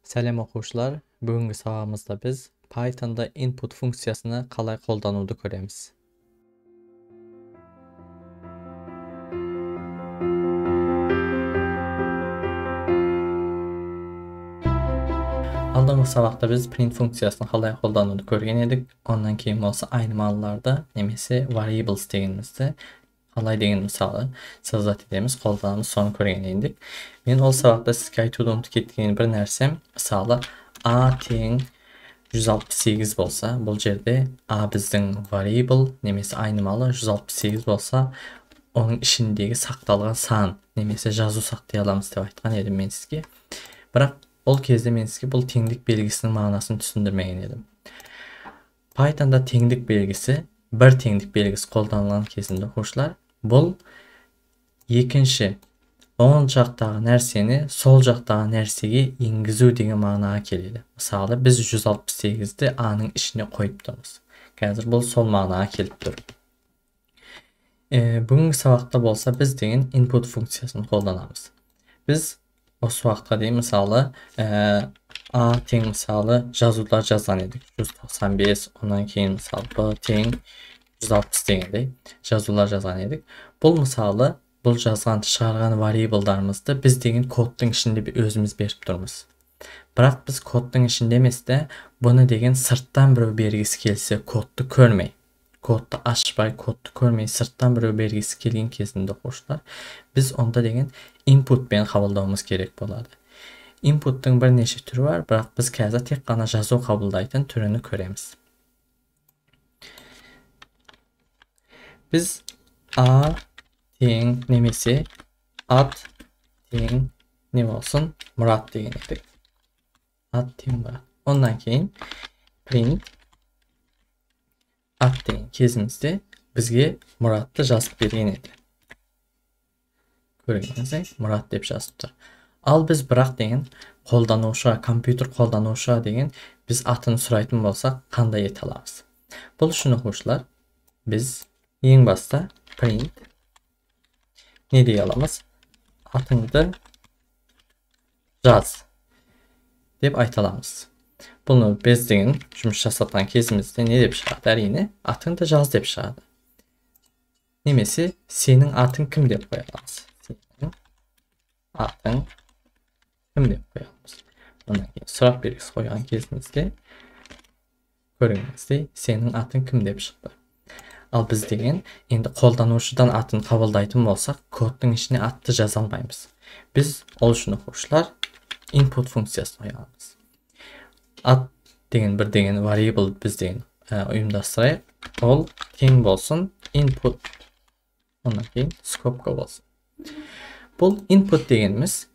Сәлем оқушылар, бүгінгі сабағымызда біз Python'da input функциясыны қалай қолдануды көреміз. Алдыңғы сабақта біз print функциясын қалай қолдануды көрген едік. Ondan кейін болса айнымалыларды немесе variables дегенімізді қалай деген мысалы сызат етеміз, қолданамыз, соны көрген едік. Мен ол сабақта сізге айтуды ұмытып кеткен бір нәрсем, мысалы a тең 168 болса, бұл жерде a біздің variable немесе айнымалы 168 болса, оның ішіндегі сақталған сан немесе жазу сақтай аламыз деп айтқан едім мен сізге. Бірақ ол кезде мен сізге бұл теңдік белгісінің мағынасын түсіндірмеген едім. Python'da теңдік белгісі, бір теңдік белгісі қолданылған кезінде оқушылар, бұл екінші оң жақтағы нәрсені сол жақтағы нәрсеге енгізу деген мағынаға келеді. Мысалы, біз 168-ді a-ның ішіне қойып тұрмыз. Қазір бұл сол мағынаға келіп тұр. Бүгінгі сабақта болса біз деген input функциясын қолданамыз. Біз осы уақытқа дейін мысалы a тең мысалы жазулар жазған едік. 195, онан кейін мысалы b тең 160 дегендей жазулар жазған едік. Бұл мысалы бұл жазған шығарған variable'дарымызды біз деген кодтың ішінде өзіміз беріп тұрмыз. Бірақ біз кодтың ішінде еместе бұны деген сырттан біреу бергісі келсе, кодты көрмей, кодты ашпай, кодты көрмей, сырттан біреу бергісі келген кезінде оқушылар, біз онда деген inputпен қабылдауымыз керек болады. Input'тың бірнеше түрі бар, бірақ біз қазір тек қана жазу қабылдайтын түрін көреміз. Біз a тең немесе ат тең не болсын, Мұрат деген едік. Ат тең Мұрат. Ondan кейін print ат деген кезімізде бізге Мұратты жазып берген еді. Көргеніңіздей, Мұрат деп жазып тұр. Ал біз бірақ деген қолданушыға, компьютер қолданушыға деген біз атын сұрайтын болсақ, қандай ете аламыз? Бұл үшін оқушылар, біз ең баста print не дей аламыз? Атыңды жаз деп айта аламыз. Бұны біз деген жұмыс жасатқан кезімізде не деп шығады? Әрине, атыңды жаз деп шығады. Немесе сенің атың кім деп қоя аламыз? Сенің атың кім деп қоя аламыз? Онан кейін сұрақ белгісі қойған кезімізде көріңіздей, сенің атың кім деп шықты. Ал біз деген енді қолданушыдан атын қабылдайтын болсақ, кодтың ішіне атты жаза алмаймыз. Біз ол үшін оқушылар input функциясын қоямыз. Ат деген бір деген variable біз деген ұйымдастырайық. Ол тең болсын input. Онан кейін скобка болсын. Бұл input дегеніміз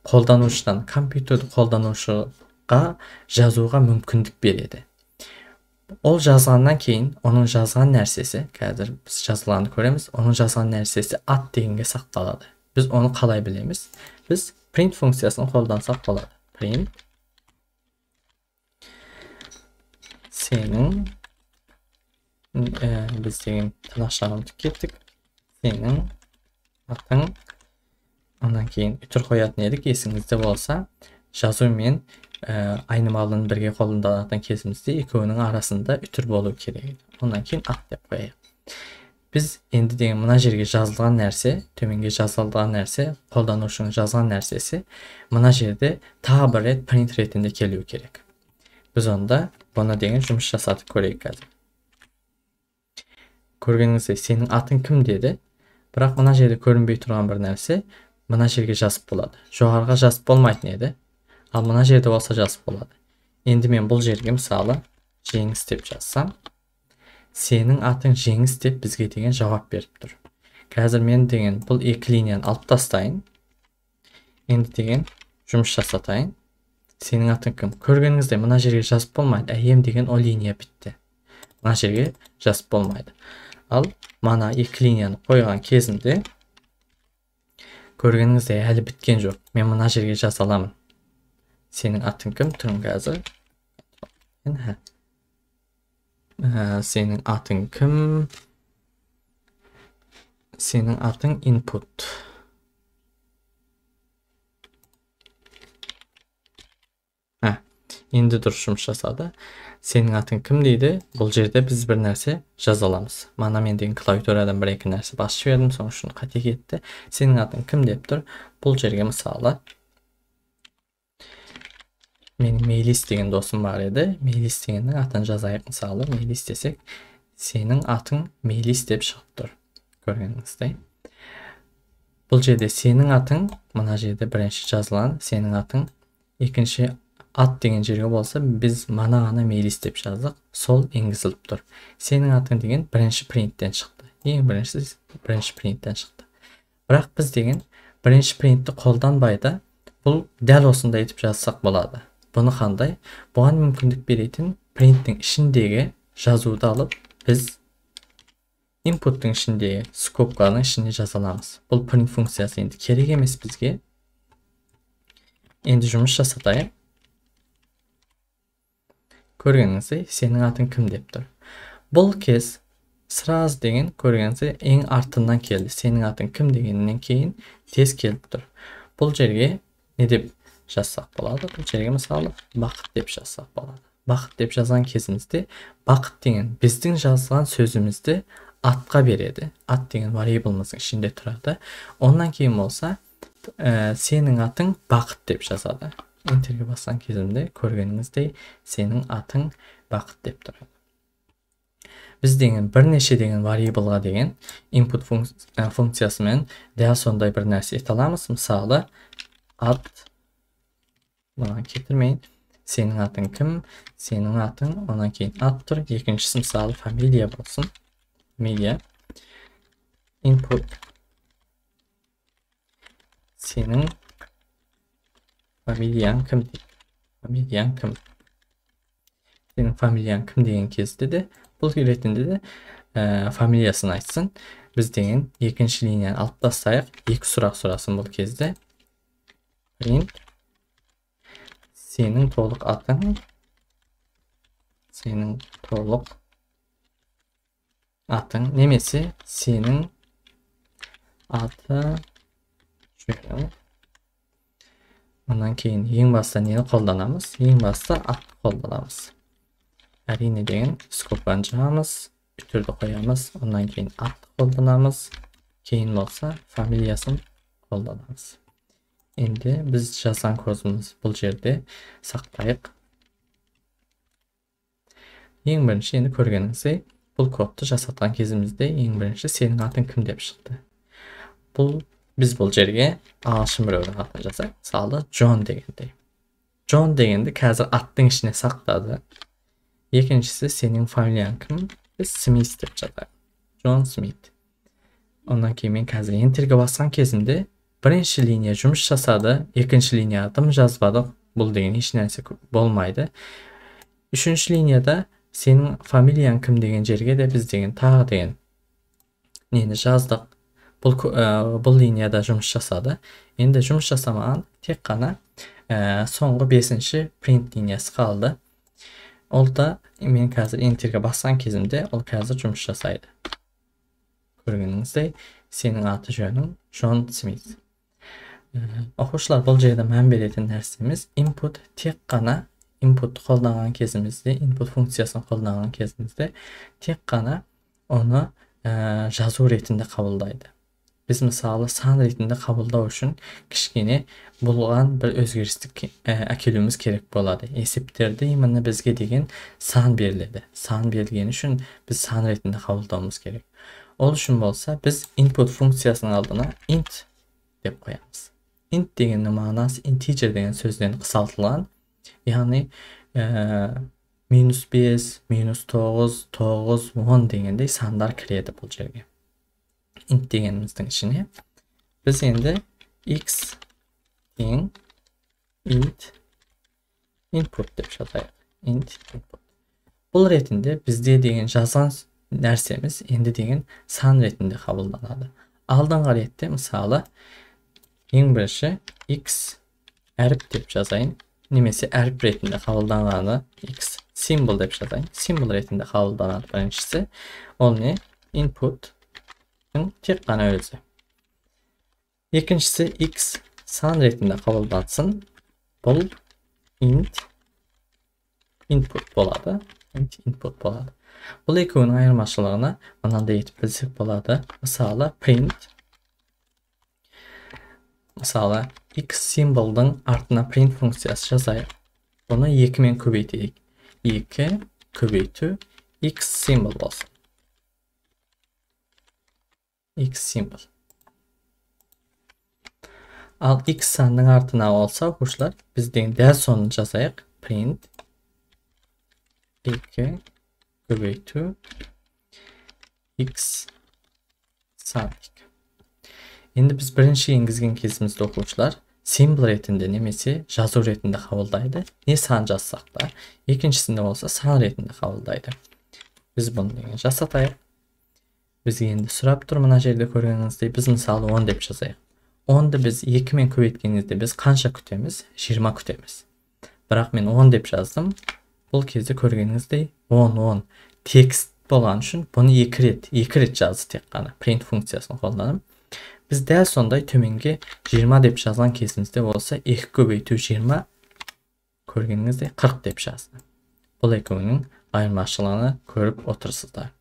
қолданушыдан, компьютерді қолданушыға жазуға мүмкіндік береді. Ол жазғаннан кейін, оның жазған нәрсесі, қазір біз жазылғанды көреміз, оның жазған нәрсесі ат дегенге сақталады. Біз оны қалай білеміз? Біз print функциясын қолдансақ болады. Print сенің біз деген тырнақшаны ұмытып кеттік. Сенің атың, онан кейін үтір қоятын едік, есіңізде болса, жазу мен айнымалының бірге қолданатын кезімізде екеуінің арасында үтір болу керек. Онан кейін ат деп қояйық. Біз енді деген мына жерге жазылған нәрсе, төменге жазылған нәрсе, қолданушының жазған нәрсесі, мына жерде тағы бір рет print ретінде келу керек. Біз онда бұны деген жұмыс жасатып көрейік қазір. Көргеніңізде сенің атың кім деді, бірақ мына жерде көрінбей тұрған бір нәрсе, мына жерге жазып болады. Жоғарыға жазып болмайтын еді. Ал мына жерде болса жазып болады. Енді мен бұл жерге мысалы жеңіс деп жазсам, сенің атың жеңіс деп бізге деген жауап беріп тұр. Қазір мен деген бұл екі линияны алып тастайын. Енді деген жұмыс жасатайын. Сенің атың кім? Көргеніңізде мына жерге жазып болмайды. Әйем деген о линия бітті. Мына жерге жазып болмайды. Ал мана екі линияны қойған кезімде көргеніңізде әлі біткен жоқ. Мен мына жерге жаза аламын. Senin atın kim? Тұрың қазір. Senin atın kim? Senin atın input. Endi duruşmuş жасады. Senin atın kim deydi? Бұл жерде biz bir нәрсе жаза аламыз. Mana men деген klaviaturadan bir-iki нәрсе басып жібердім, соң шуны қате кетті. Senin atın kim деп тұр? Бұл жерге мысалы mening Melis деген досым бар еді. Melis дегеннің атын жазайық мысалы. Melis десек, senin atın Melis деп шығып тұр. Көргеніңіздей. Бұл жерде senin atın, мына жерде бірінші жазылған senin atın, екінші at деген жерге болса, biz mana ғана Melis деп жаздық. Сол енгізіліп тұр. Senin atın деген бірінші принттен шықты. Ең бірінші принттен шықты. Бірақ біз деген бірінші принтті қолданбайды. Бұл дәл осындай етіп жазсақ болады. Бұны қандай? Бұған мүмкіндік беретін принттің ішіндегі жазуды алып, біз input'тың ішіндегі скобканың ішіне жаза аламыз. Бұл print функциясы енді керек емес бізге. Енді жұмыс жасатайық. Көргеніңізде senin atın kim деп тұр. Бұл кез сразу деген көргеніңізде ең артынан келді. Senin atın kim дегеннен кейін тез келіп тұр. Бұл жерге не деп жазсақ болады? Бұл жерге мысалы бақыт деп жазсақ болады. Бақыт деп жазған кезімізде бақыт деген біздің жазған сөзімізді атқа береді. Ат деген variable'ымыздың ішінде тұрады. Ondan кейін болса senin atın бақыт деп жазады. Enter'ге басқан кезімде көргеніңіздей senin atın бақыт деп тұрады. Біз деген бірнеше деген variableға деген input функциясымен дәл сондай бір нәрсе ете аламыз. Мысалы at, маған кетірмейін, senin atın kim, senin atın, ondan кейін at тұр. Екіншісі мысалы familia болсын. Familia input senin familiyan kim deydi. Familiyan kim? Senin familiyan kim деген кезде де бұл ретінде де familiясын айтсын. Біз деген екінші линияны алып тастайық. Екі сұрақ сұрасын бұл кезде. Print senin толық атың, senin толық атың, немесе senin аты жөнің. Ondan кейін ең баста нені қолданамыз? Ең баста атты қолданамыз. Әрине деген скобканы жағамыз, үтірді қоямыз, ondan кейін атты қолданамыз, кейін болса familiясын қолданамыз. Енді біз жазған кодымыз бұл жерде сақтайық. Ең бірінші енді көргеніңіздей, бұл кодты жасатқан кезімізде ең бірінші senin atın kim деп шықты. Biz бұл жерге ағылшын біреудің атын жазайық. Мысалы John дегендей. John дегенді қазір аттың ішіне сақтады. Екіншісі senin familiyan kim? Biz Smith деп жазайық. John Smith. Ondan кейін мен қазір enter'ге басқан кезімде бірінші линия жұмыс жасады, екінші линия атым жазбадық. Бұл деген еш нәрсе болмайды. Үшінші линияда senin familiyan kim деген жерге де біз деген тағы деген нені жаздық. Бұл линияда жұмыс жасады. Енді жұмыс жасамаған тек қана соңғы 5-ші print линиясы қалды. Ол да мен қазір enter'ге басқан кезімде ол қазір жұмыс жасайды. Көргеніңіздей senin аты жөнің John Smith. Оқушылар, бұл жерде мән беретін нәрсеміз input тек қана input қолданған кезімізде, input функциясын қолданған кезімізде тек қана оны жазу ретінде қабылдайды. Біз мысалы сан ретінде қабылдау үшін кішкене болған бір өзгерістік әкелуіміз керек болады. Есептерде именно бізге деген сан беріледі. Сан берілген үшін біз сан ретінде қабылдауымыз керек. Ол үшін болса біз input функциясының алдына int деп қоямыз. Int дегеннің мағынасы integer деген сөзден қысқартылған. Яғни -5, -9, 9, 10 дегендей сандар кіреді бұл жерге. Int дегеніміздің ішіне біз енді x тең int input деп жазайық. Int input. Бұл ретінде бізде деген жазған нәрсеміз енді деген сан ретінде қабылданады. Алдыңғы ретте мысалы ең бірінші x әріп деп жазайын, немесе әріп ретінде қабылданғаны x символ деп жазайын. Символ ретінде қабылданады біріншісі. Ол не? Input тек қана өзі. Екіншісі x сан ретінде қабылдансын. Бұл int input болады. Input болады. Бұл екеуінің айырмашылығына мынандай етіп білсек болады. Мысалы x символдың артына print функциясы жазайық. Оны 2 мен көбейтейік. 2 көбейту x символ болсын. X символ. Ал x санның артына olsa, оқушылар, біздің дәл соны жазайық. Print 2 көбейту x сан 2. Енді біз бірінші енгізген кезімізде оқушылар символ ретінде немесе жазу ретінде қабылдайды. Не сан жазсақ та, екіншісінде болса сан ретінде қабылдайды. Біз бұны жасатайық. Бізге енді сұрап тұр мына жерде көргеніңіздей, біз мысалы 10 деп жазайық. 10-ды біз 2 мен көбейткенімізде біз қанша күтеміз? 20 күтеміз. Бірақ мен 10 деп жаздым. Бұл кезде көргеніңіздей 10 текст болған үшін бұны 2 рет жазды тек қана. Print функциясын қолданып. Біз дәл сондай төменге 20 деп жазған кезімізде болса 2 көбейту 20 көргеніңізде 40 деп жазды. Бұл екеуінің айырмашылығын көріп отырсыздар.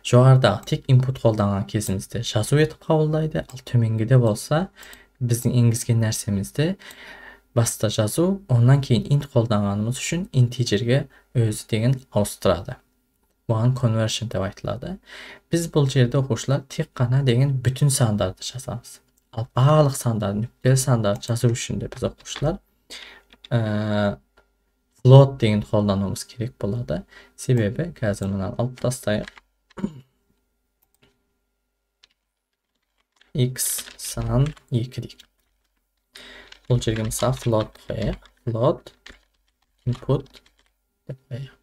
Жоғарыдағы тек input қолданған кезімізде жазу етіп қабылдайды, ал төменгіде болса біздің енгізген нәрсемізде баста жазу, онан кейін int қолданғанымыз үшін integerге өзі деген ауыстырады. Бұған conversion деп айтылады. Біз бұл жерде оқушылар тек қана деген бүтін сандарды жазамыз. Ал барлық сандарды, нүктелі сандарды жазу үшін де біз оқушылар float деген қолдануымыз керек болады. Себебі қазір мұнан алып тастайық. X сан 2 дейік. Бұл жерге мысалы float қойайық. Float input деп қойайық.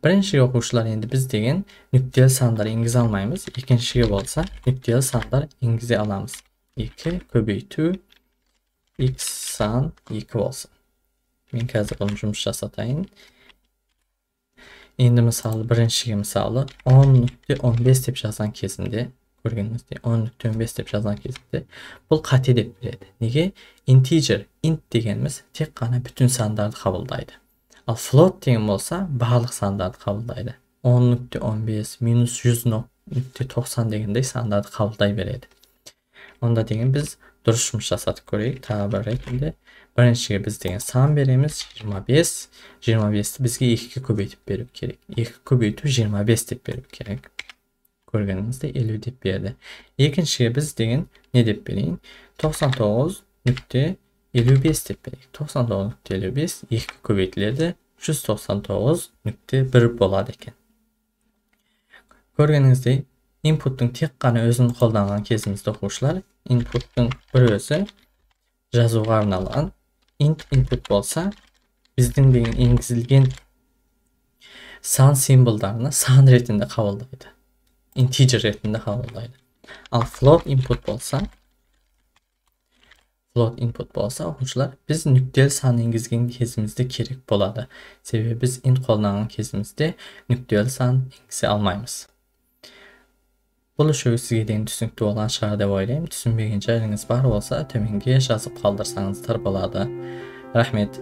Біріншіге оқушылар енді біз деген нүктелі сандар енгізе алмаймыз. Екіншіге болса нүктелі сандар енгізе аламыз. 2 көбейту x сан 2 болсын. Мен қазір бұны жұмыс жасатайын. Енді мысалы біріншіге мысалы 10.15 деп жазған кезінде көргеніңізде 10.15 деп жазған кезінде бұл қате деп береді. Неге? Integer, int дегеніміз тек қана бүтін сандарды қабылдайды. Ал float деген болса барлық сандарды қабылдайды. 10.15 минус 100.90 дегендей сандарды қабылдай береді. Онда деген біз дұрыс жұмыс жасатып көрейік. Тағы бір ретінде біріншіге біз деген сан береміз 25. 25-ті бізге 2 көбейтіп беру керек. 2 көбейту 25 деп беру керек. Көргеніңізде 50 деп берді. Екіншіге біз деген не деп берейін? 99.55 деп берейік. 99.55 2 көбейтіледі 199.1 болады екен. Көргеніңіздей input'тың тек қана өзін қолданған кезімізде оқушылар input'тың бір өзі жазуға арналған input болса біздің деген енгізілген сан символдарына сан ретінде қабылдайды. Integer ретінде қабылдайды. Ал float input болса, оқушылар біз нүктелі сан енгізген кезімізде керек болады. Себебі біз int қолданған кезімізде нүктелі сан енгізе алмаймыз. Бұл үшеуі сізге дейін түсінікті болған шығар деп ойлаймын. Түсінбеген жайыңыз бар болса төменге жазып қалдырсаңыздар болады. Рахмет.